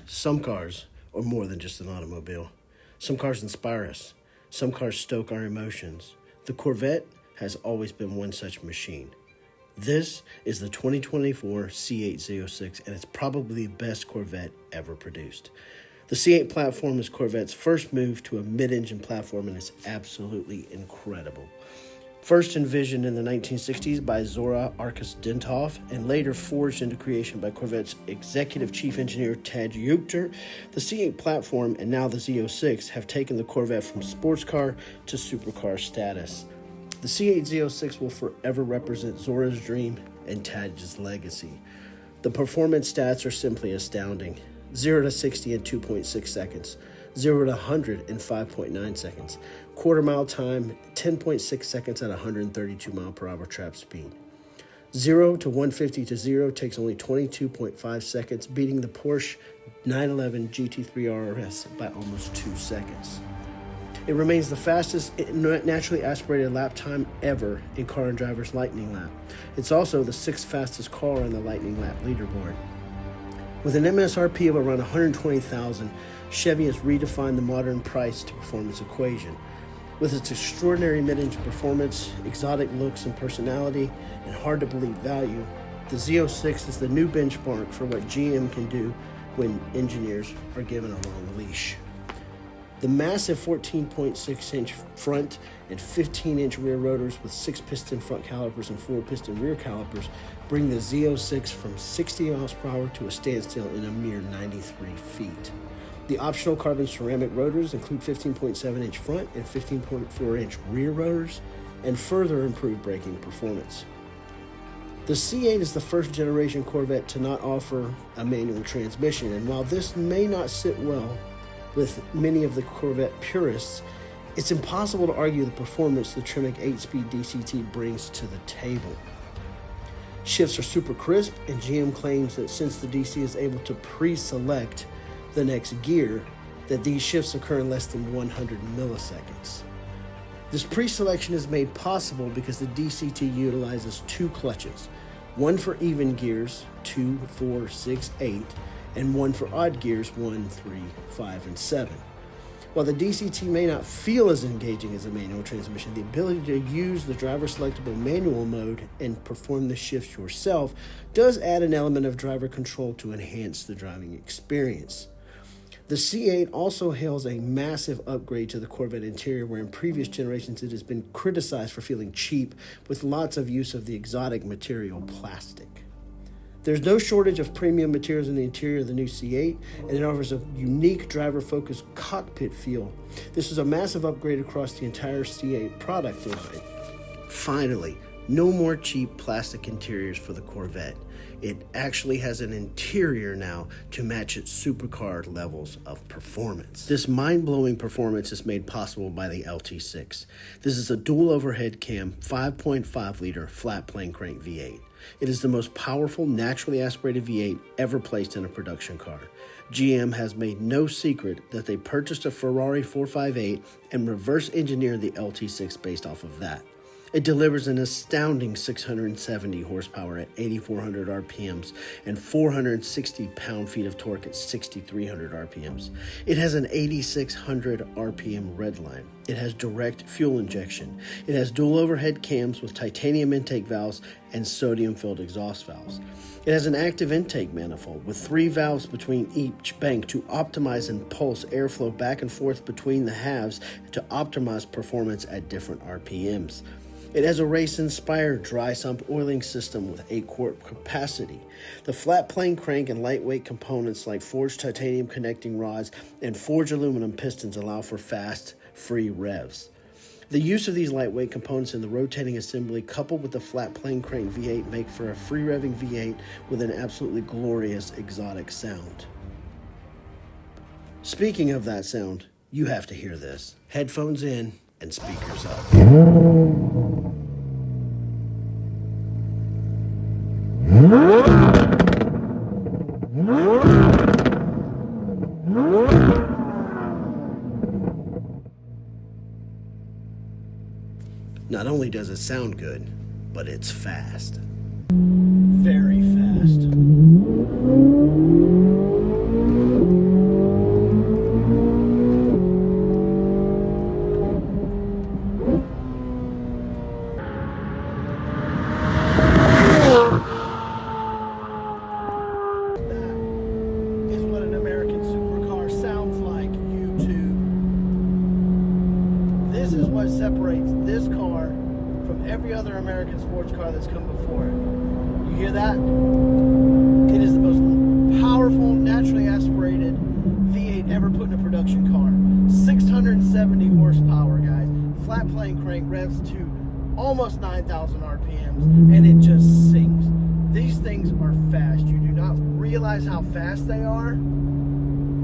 Some cars are more than just an automobile. Some cars inspire us. Some cars stoke our emotions. The Corvette has always been one such machine. This is the 2024 C8 Z06, and it's probably the best Corvette ever produced. The C8 platform is Corvette's first move to a mid-engine platform, and it's absolutely incredible. First envisioned in the 1960s by Zora Arkus Denthoff and later forged into creation by Corvette's executive chief engineer Ted Uchter, the C8 platform and now the Z06 have taken the Corvette from sports car to supercar status. The C8 Z06 will forever represent Zora's dream and Tad's legacy. The performance stats are simply astounding. 0 to 60 in 2.6 seconds. 0 to 100 in 5.9 seconds. Quarter mile time, 10.6 seconds at 132 mile per hour trap speed. 0 to 150 to 0 takes only 22.5 seconds, beating the Porsche 911 GT3 RS by almost 2 seconds. It remains the fastest naturally aspirated lap time ever in Car and Driver's Lightning Lap. It's also the 6th fastest car on the Lightning Lap leaderboard. With an MSRP of around $120,000, Chevy has redefined the modern price to performance equation. With its extraordinary mid-engine performance, exotic looks and personality, and hard-to-believe value, the Z06 is the new benchmark for what GM can do when engineers are given a long leash. The massive 14.6-inch front and 15-inch rear rotors with 6-piston front calipers and 4-piston rear calipers bring the Z06 from 60 miles per hour to a standstill in a mere 93 feet. The optional carbon ceramic rotors include 15.7-inch front and 15.4-inch rear rotors and further improved braking performance. The C8 is the first generation Corvette to not offer a manual transmission, and while this may not sit well with many of the Corvette purists, it's impossible to argue the performance the Tremec 8-speed DCT brings to the table. Shifts are super crisp, and GM claims that since the DC is able to pre-select the next gear, that these shifts occur in less than 100 milliseconds. This pre-selection is made possible because the DCT utilizes 2 clutches, one for even gears, 2, 4, 6, 8, and one for odd gears, 1, 3, 5, and 7. While the DCT may not feel as engaging as a manual transmission, the ability to use the driver-selectable manual mode and perform the shifts yourself does add an element of driver control to enhance the driving experience. The C8 also hails a massive upgrade to the Corvette interior, where in previous generations it has been criticized for feeling cheap, with lots of use of the exotic material plastic. There's no shortage of premium materials in the interior of the new C8, and it offers a unique driver-focused cockpit feel. This is a massive upgrade across the entire C8 product line. Finally, no more cheap plastic interiors for the Corvette. It actually has an interior now to match its supercar levels of performance. This mind-blowing performance is made possible by the LT6. This is a dual overhead cam, 5.5-liter flat plane crank V8. It is the most powerful, naturally aspirated V8 ever placed in a production car. GM has made no secret that they purchased a Ferrari 458 and reverse engineered the LT6 based off of that. It delivers an astounding 670 horsepower at 8,400 RPMs and 460 pound-feet of torque at 6,300 RPMs. It has an 8,600 RPM redline. It has direct fuel injection. It has dual overhead cams with titanium intake valves and sodium-filled exhaust valves. It has an active intake manifold with 3 valves between each bank to optimize and pulse airflow back and forth between the halves to optimize performance at different RPMs. It has a race-inspired dry sump oiling system with 8-quart capacity. The flat plane crank and lightweight components like forged titanium connecting rods and forged aluminum pistons allow for fast, free revs. The use of these lightweight components in the rotating assembly coupled with the flat plane crank V8 make for a free-revving V8 with an absolutely glorious exotic sound. Speaking of that sound, you have to hear this. Headphones in and speakers up. Not only does it sound good, but it's fast. Very fast. separates this car from every other American sports car that's come before it. You hear that? It is the most powerful, naturally aspirated V8 ever put in a production car. 670 horsepower, guys. Flat plane crank, revs to almost 9,000 RPMs, and it just sings. These things are fast. You do not realize how fast they are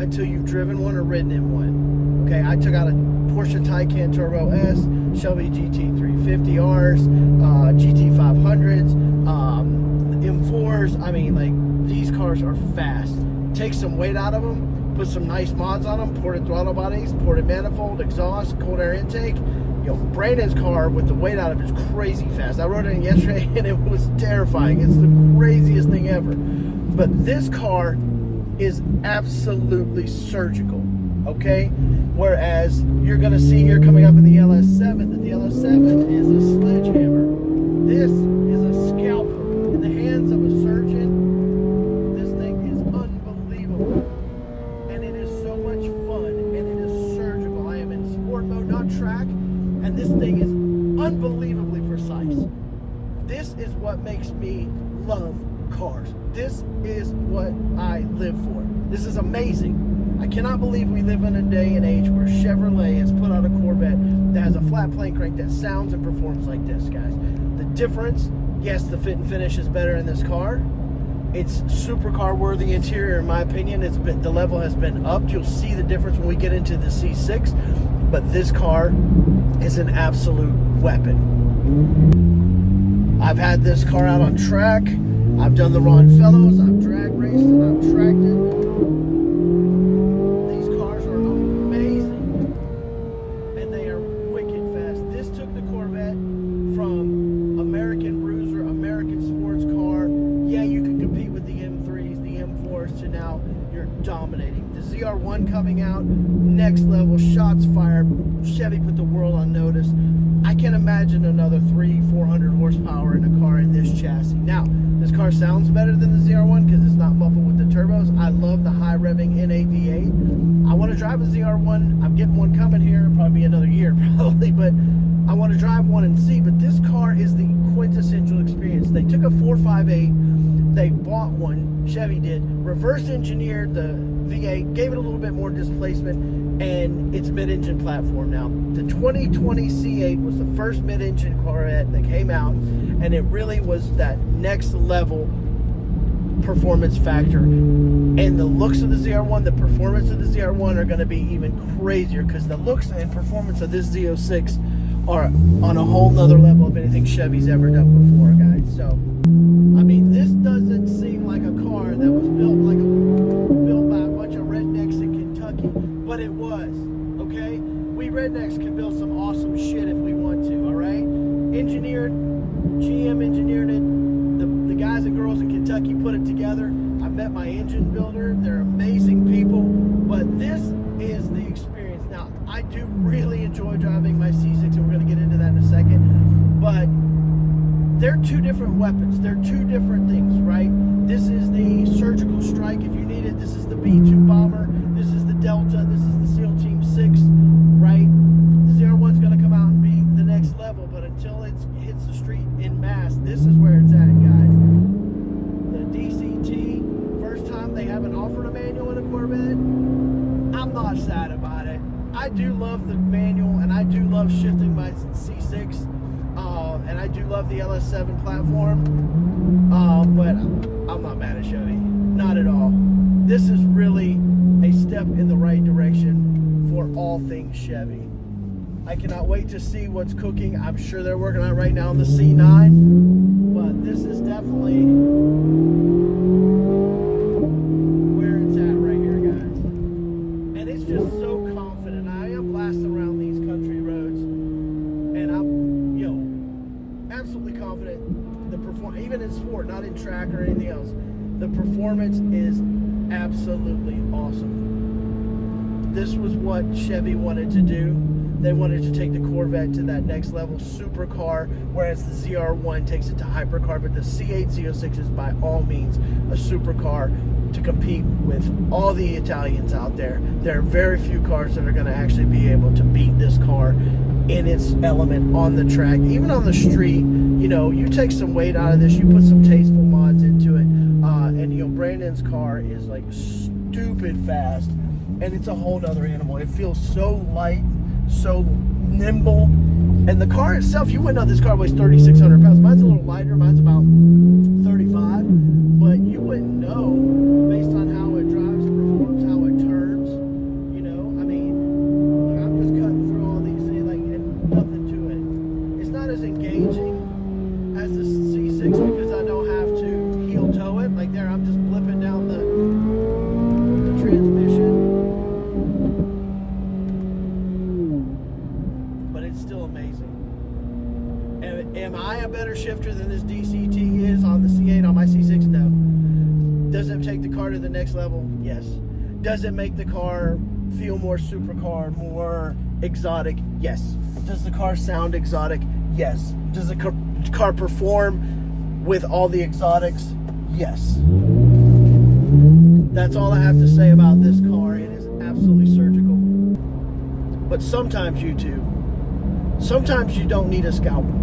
until you've driven one or ridden in one. Okay, I took out a Porsche Taycan Turbo S, Shelby GT350Rs, GT500s, M4s. I mean, like, these cars are fast. Take some weight out of them, put some nice mods on them, ported throttle bodies, ported manifold, exhaust, cold air intake. You know, Brandon's car with the weight out of it is crazy fast. I rode it in yesterday and it was terrifying. It's the craziest thing ever. But this car is absolutely surgical, okay? Whereas you're gonna see here coming up in the LS7 that the LS7 is a sledgehammer. This is a scalpel. In the hands of a surgeon, this thing is unbelievable. And it is so much fun, and it is surgical. I am in sport mode, not track, and this thing is unbelievably precise. This is what makes me love cars. This is what I live for. This is amazing. I cannot believe we live in a day and age where Chevrolet has put out a Corvette that has a flat plane crank that sounds and performs like this, guys. The difference, yes, the fit and finish is better in this car. It's supercar worthy interior, in my opinion. The level has been upped. You'll see the difference when we get into the C6, but this car is an absolute weapon. I've had this car out on track. I've done the Ron Fellows. I've drag raced and I've tracked it. These cars are amazing, and they are wicked fast. This took the Corvette from American Bruiser, American sports car. Yeah, you can compete with the M3s, the M4s, to now you're dominating. The ZR1 coming out, next level, shots fired. Chevy put the world on notice. I can't imagine another 300-400 horsepower in a car in this chassis. Now, this car sounds better than the ZR1 because it's not muffled with the turbos. I love the high revving NAV8. I want to drive a ZR1. I'm getting one coming here, probably another year probably, but I want to drive one and see. But this car is the quintessential experience. They took a 458, they bought one, Chevy did, reverse engineered the V8, gave it a little bit more displacement, and it's mid-engine platform now. The 2020 C8 was the first mid-engine Corvette that came out, and it really was that next level performance factor. And the looks of the ZR1, the performance of the ZR1 are going to be even crazier, because the looks and performance of this Z06 are on a whole nother level of anything Chevy's ever done before, guys. So, I mean, this doesn't seem like a car that was built by a bunch of rednecks in Kentucky, but it was, okay? We rednecks can build some awesome shit if we want to, all right? Engineered, GM engineered it. The guys and girls in Kentucky put it together. I met my engine builder. They're amazing people, but this is the experience. Now, I do really enjoy driving my C6, and we're going to get into that in a second, but they're two different weapons. They're two different things, right? This is the surgical strike if you need it. This is the B2 bomber. This is the Delta. This is the SEAL Team 6, right? The ZR1's going to come out and be the next level, but until it hits the street in mass, this is where it's at, guys. The DCT, first time they haven't offered a manual in a Corvette, I'm not sad about it. I do love the manual, and I do love shifting my C6, and I do love the LS7 platform, but I'm not mad at Chevy, not at all. This is really a step in the right direction for all things Chevy. I cannot wait to see what's cooking. I'm sure they're working on it right now on the C9, but this is definitely where it's at right here, guys. And it's just so confident. I am blasting around these country roads, and I'm, absolutely confident. Even in sport, not in track or anything else, the performance is absolutely awesome. This was what Chevy wanted to do. They wanted to take the Corvette to that next level, supercar, whereas the ZR1 takes it to hypercar. But the C8 Z06 is by all means a supercar to compete with all the Italians out there. There are very few cars that are going to actually be able to beat this car in its element on the track, even on the street. You know, you take some weight out of this, you put some tasteful mods into it, and you know, Brandon's car is like stupid fast, and it's a whole nother animal. It feels so light, so nimble, and the car itself, you wouldn't know this car weighs 3,600 pounds. Mine's a little lighter, mine's about 35, but you wouldn't know based on how it drives, performs, how it turns. You know, I mean, look, I'm just cutting through all these things, like, and nothing to it. It's not as engaging as the C6 because I don't have to heel toe it. Like there, I'm just blipping down the transmission. But it's still amazing. Am I a better shifter than this DCT is on the C8 on my C6? No. Does it take the car to the next level? Yes. Does it make the car feel more supercar, more exotic? Yes. Does the car sound exotic? Yes. Does the car perform with all the exotics? Yes. That's all I have to say about this car. It is absolutely surgical. But sometimes, YouTube, sometimes you don't need a scalpel.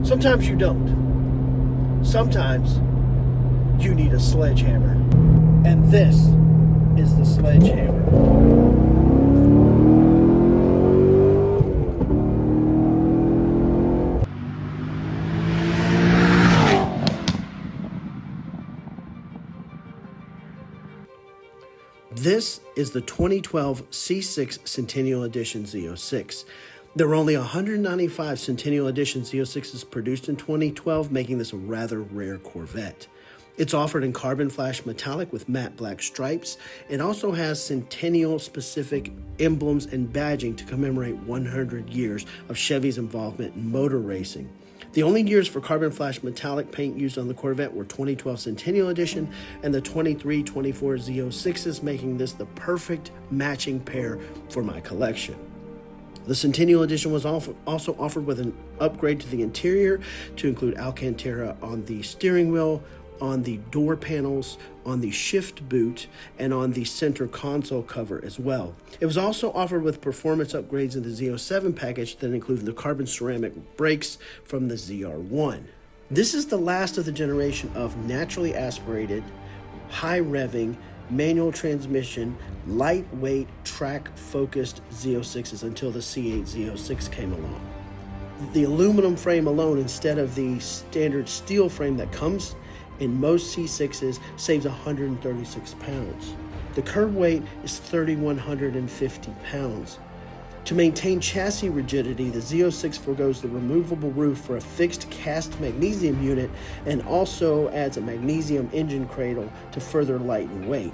Sometimes you don't. Sometimes you need a sledgehammer. And this is the sledgehammer. This is the 2012 C6 Centennial Edition Z06. There were only 195 Centennial Edition Z06s produced in 2012, making this a rather rare Corvette. It's offered in carbon flash metallic with matte black stripes. It also has Centennial-specific emblems and badging to commemorate 100 years of Chevy's involvement in motor racing. The only years for carbon flash metallic paint used on the Corvette were 2012 Centennial Edition and the 23-24 Z06s, making this the perfect matching pair for my collection. The Centennial Edition was also offered with an upgrade to the interior to include Alcantara on the steering wheel, on the door panels, on the shift boot, and on the center console cover as well. It was also offered with performance upgrades in the Z07 package that included the carbon ceramic brakes from the ZR1. This is the last of the generation of naturally aspirated, high revving, manual transmission, lightweight, track-focused Z06s until the C8 Z06 came along. The aluminum frame alone, instead of the standard steel frame that comes in most C6s, saves 136 pounds. The curb weight is 3,150 pounds. To maintain chassis rigidity, the Z06 forgoes the removable roof for a fixed cast magnesium unit and also adds a magnesium engine cradle to further lighten weight.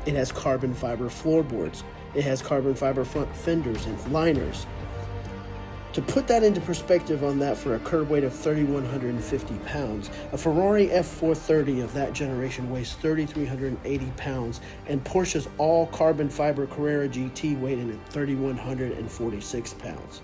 It has carbon fiber floorboards. It has carbon fiber front fenders and liners. To put that into perspective on that, for a curb weight of 3,150 pounds, a Ferrari F430 of that generation weighs 3,380 pounds, and Porsche's all carbon fiber Carrera GT weighed in at 3,146 pounds.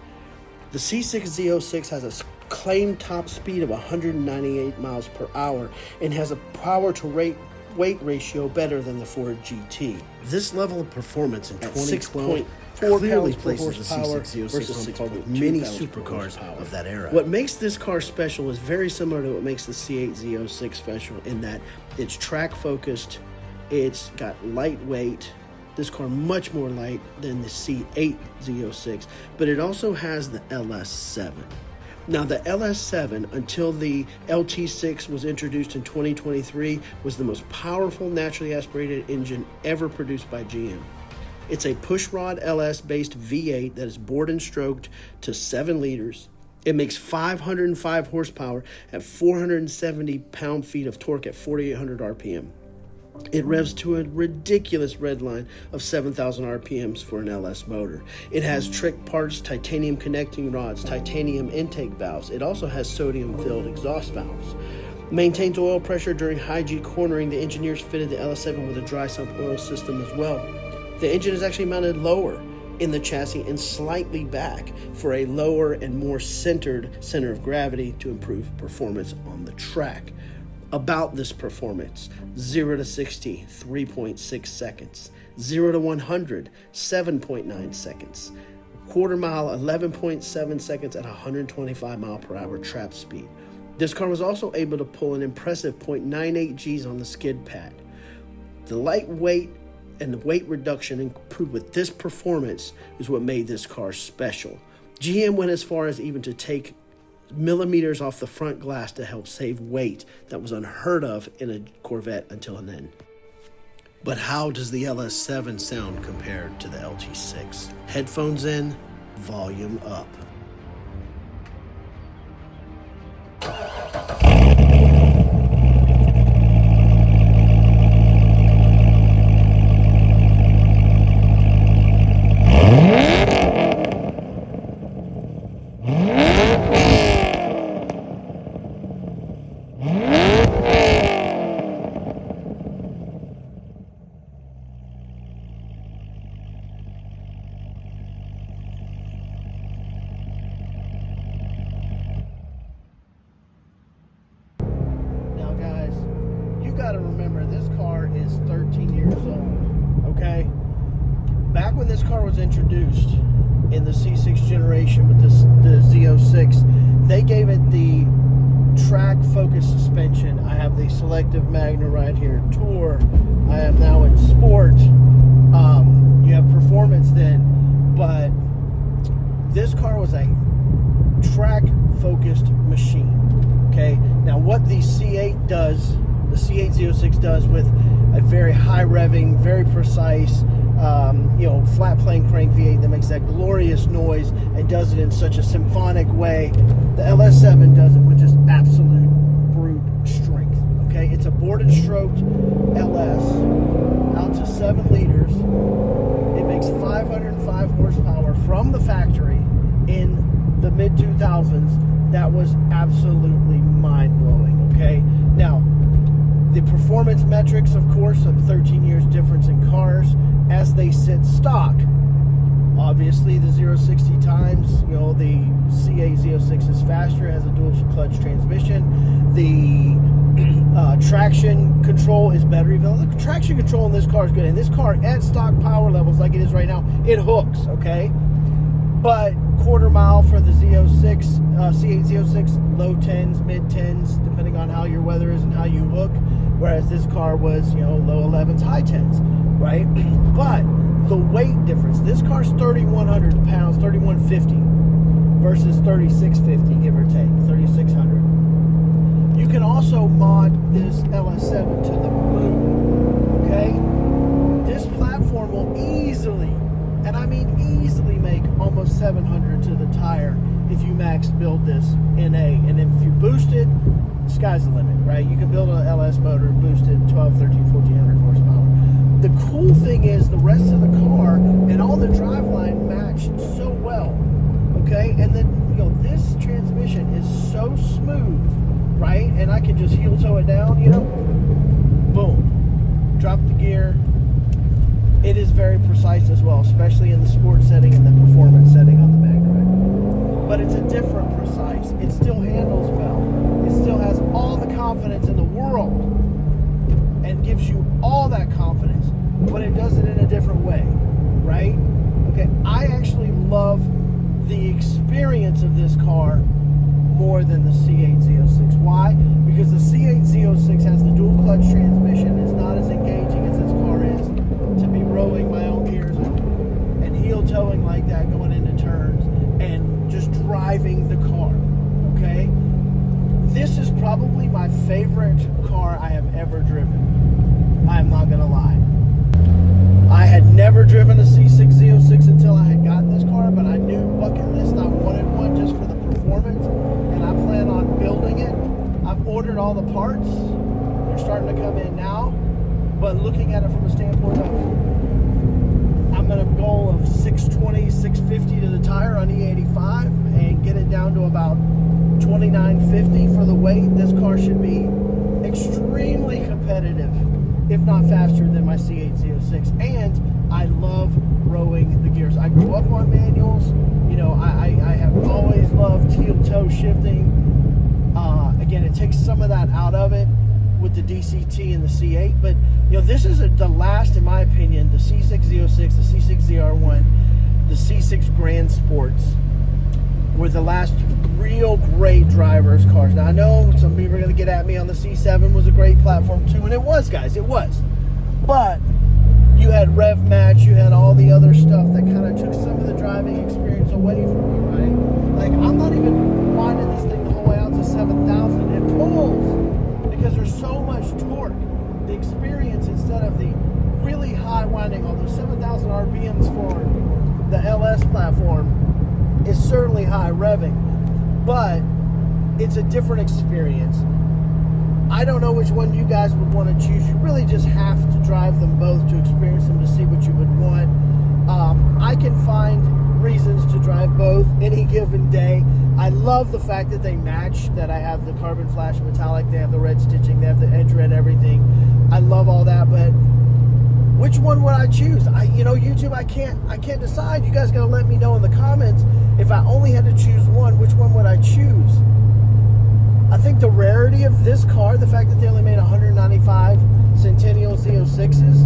The C6 Z06 has a claimed top speed of 198 miles per hour and has a power to weight ratio better than the Ford GT. This level of performance in 2012 clearly places the C6 Z06 on par with many supercars of that era. What makes this car special is very similar to what makes the C8 Z06 special, in that it's track focused, it's got lightweight. This car much more light than the C8 Z06, but it also has the LS7. Now, the LS7, until the LT6 was introduced in 2023, was the most powerful naturally aspirated engine ever produced by GM. It's a pushrod LS-based V8 that is bored and stroked to 7 liters. It makes 505 horsepower at 470 pound-feet of torque at 4,800 RPM. It revs to a ridiculous red line of 7,000 RPMs for an LS motor. It has trick parts, titanium connecting rods, titanium intake valves. It also has sodium-filled exhaust valves. Maintains oil pressure during high G cornering. The engineers fitted the LS7 with a dry sump oil system as well. The engine is actually mounted lower in the chassis and slightly back for a lower and more centered center of gravity to improve performance on the track. About this performance: 0 to 60, 3.6 seconds. 0 to 100, 7.9 seconds. Quarter mile, 11.7 seconds at 125 mile per hour trap speed. This car was also able to pull an impressive 0.98 Gs on the skid pad. The lightweight and the weight reduction improved with this performance is what made this car special. GM went as far as even to take millimeters off the front glass to help save weight that was unheard of in a Corvette until then. But how does the LS7 sound compared to the LT6? Headphones in, volume up. Got to remember, this car is 13 years old, okay? Back when this car was introduced in the C6 generation with the Z06, they gave it the track focus suspension. I have the Selective Magna right here, Tour. I am now in Sport. You have Performance then, but this car was a track focused machine, okay? Now what the C8 does, the C8 Z06 does, with a very high revving, very precise, flat plane crank V8 that makes that glorious noise and does it in such a symphonic way. The LS7 does it with just absolute brute strength. Okay, it's a boarded stroked LS out to 7 liters. It makes 505 horsepower from the factory in the mid 2000s. That was absolutely mind blowing. Okay, now the performance metrics, of course, of 13 years difference in cars as they sit stock. Obviously, the 0-60 times, the C8 Z06 is faster, has a dual clutch transmission. The traction control is better. Even though the traction control in this car is good, and this car at stock power levels like it is right now, it hooks, okay? But quarter mile for the Z06, C8 Z06, low 10s, mid 10s, depending on how your weather is and how you hook. Whereas this car was, low 11s, high 10s, right? But the weight difference, this car's 3,100 pounds, 3,150 versus 3,650, give or take, 3,600. You can also mod this LS7 to the moon, okay? This platform will easily, and I mean easily, make almost 700 to the tire if you max build this in A. And if you boost it, sky's the limit, right? You can build an LS motor boosted 12, 13, 1400 horsepower. The cool thing is the rest of the car and all the driveline matched so well, okay? And then, this transmission is so smooth, right? And I can just heel toe it down, boom, drop the gear. It is very precise as well, especially in the sport setting and the performance setting on the Magna. But it's a different precise. It still handles well. It still has all the confidence in the world and gives you all that confidence, but it does it in a different way, right? Okay, I actually love the experience of this car more than the C8 Z06. Why? Because the C8 Z06 has the dual clutch transmission. It's not as engaging as this car is to be rolling my own gears and heel towing like that, going into turns and just driving the car, okay? This is probably my favorite car I have ever driven. I'm not gonna lie. I had never driven a C6 Z06 until I had gotten this car, but I knew bucket list I wanted one just for the performance, and I plan on building it. I've ordered all the parts. They're starting to come in now, but looking at it from a standpoint of, I'm at a goal of 620, 650 to the tire on E85 and get it down to about 2950 for the weight. This car should be extremely competitive, if not faster than my C8 Z06. And I love rowing the gears. I grew up on manuals. I have always loved heel toe shifting. Again, it takes some of that out of it with the DCT and the C8, but this is the last, in my opinion, the C6 Z06, the C6 ZR1, the C6 Grand Sports were the last real great drivers cars. Now I know some people are going to get at me on the C7 was a great platform too, and it was, guys, it was. But you had Rev Match, you had all the other stuff that kind of took some of the driving experience away from you, right? Like, I'm not even winding this thing the whole way out to 7,000. It pulls because there's so much torque. The experience, instead of the really high winding, although 7,000 RPMs for the LS platform is certainly high revving, but it's a different experience. I don't know which one you guys would want to choose. You really just have to drive them both to experience them to see what you would want. I can find reasons to drive both any given day. I love the fact that they match, that I have the carbon flash metallic, they have the red stitching, they have the edge red everything. I love all that, but which one would I choose? YouTube, I can't decide. You guys gotta let me know in the comments. If I only had to choose one, which one would I choose? I think the rarity of this car, the fact that they only made 195 Centennial Z06s,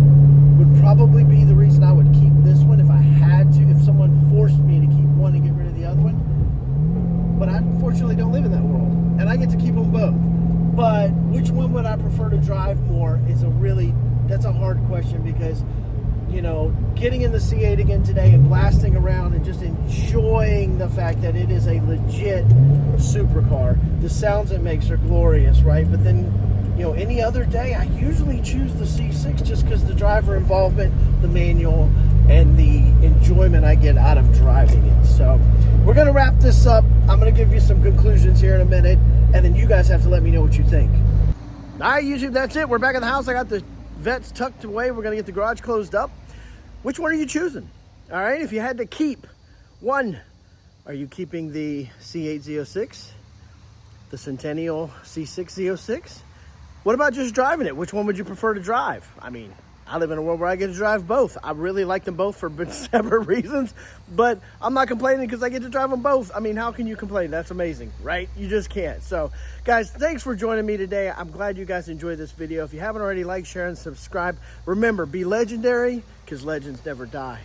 would probably be the reason I would keep this one if I had to, if someone forced me to keep one and get rid of the other one. But I unfortunately don't live in that world, and I get to keep them both. But which one would I prefer to drive more is that's a hard question, because getting in the C8 again today and blasting around and just enjoying the fact that it is a legit supercar. The sounds it makes are glorious, right? But then, any other day, I usually choose the C6 just because the driver involvement, the manual, and the enjoyment I get out of driving it. So we're going to wrap this up. I'm going to give you some conclusions here in a minute, and then you guys have to let me know what you think. All right, YouTube, that's it. We're back in the house. I got the vets tucked away. We're going to get the garage closed up. Which one are you choosing? All right, if you had to keep one, are you keeping the C8 Z06, the Centennial C6 Z06? What about just driving it? Which one would you prefer to drive? I mean, I live in a world where I get to drive both. I really like them both for separate reasons, but I'm not complaining because I get to drive them both. I mean, how can you complain? That's amazing, right? You just can't. So, guys, thanks for joining me today. I'm glad you guys enjoyed this video. If you haven't already, like, share, and subscribe. Remember, be legendary, because legends never die.